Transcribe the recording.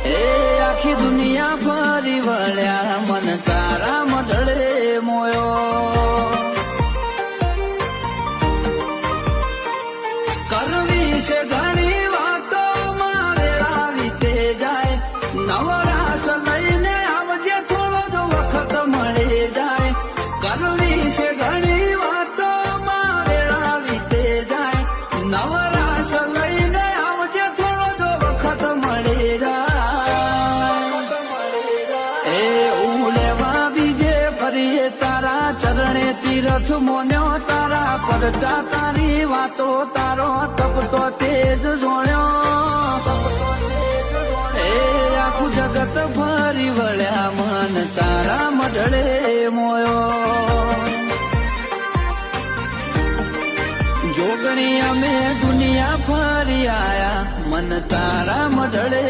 એ આખી દુનિયા ફરી વળ્યા મન તારા મઢળે મોયો કરવી છે ઘણી વાતો વેળા વીતે જાય નવરાશ લઈને આવજે થોડો જો વખત મળી જાય કરવી છે ઘણી વાતો વેળા વીતે જાય નવરાશ લઈને આવજે થોડો જો વખત મળી જાય એ ઉલેવા બીજે ફરીએ તારા ચરણે તીરથ મોન્યો તારા પરચા તારી વાતો તારો તપતો તેજ જોડ્યો એ આખું જગત ફરી વળ્યા મન તારા મઢળે મોયો જોગણી અમે દુનિયા ફરી આયા મન તારા મઢળે